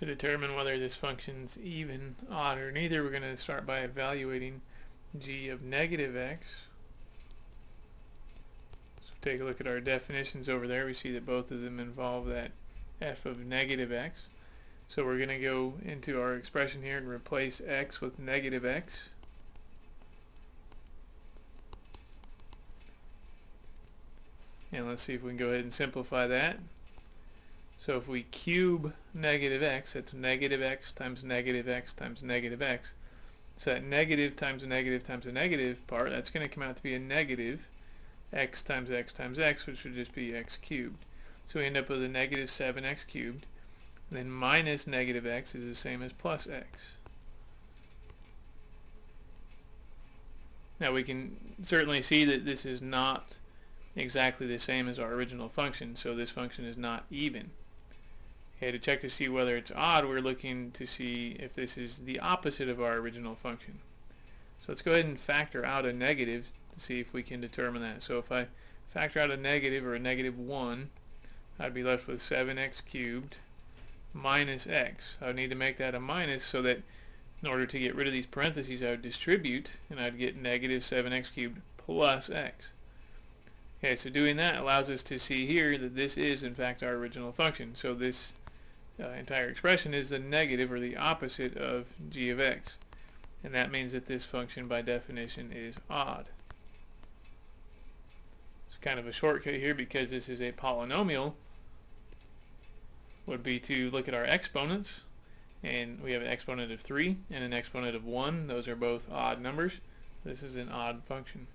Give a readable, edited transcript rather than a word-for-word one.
To determine whether this function's even, odd, or neither, we're going to start by evaluating g of negative x. So take a look at our definitions over there. We see that both of them involve that f of negative x. So we're going to go into our expression here and replace x with negative x. And let's see if we can go ahead and simplify that. So if we cube negative x, that's negative x times negative x times negative x. So that negative times a negative times a negative part, that's going to come out to be a negative x times x times x, which would just be x cubed. So we end up with a negative 7x cubed. And then minus negative x is the same as plus x. Now we can certainly see that this is not exactly the same as our original function, so this function is not even. Okay, to check to see whether it's odd, we're looking to see if this is the opposite of our original function. So let's go ahead and factor out a negative to see if we can determine that. So if I factor out a negative, or a negative 1, I'd be left with 7x cubed minus x. I would need to make that a minus so that in order to get rid of these parentheses, I would distribute, and I'd get negative 7x cubed plus x. Okay, so doing that allows us to see here that this is in fact our original function. So this entire expression is the negative, or the opposite, of g of x. And that means that this function by definition is odd. It's kind of a shortcut here because this is a polynomial. Would be to look at our exponents, and we have an exponent of 3 and an exponent of 1. Those are both odd numbers. This is an odd function.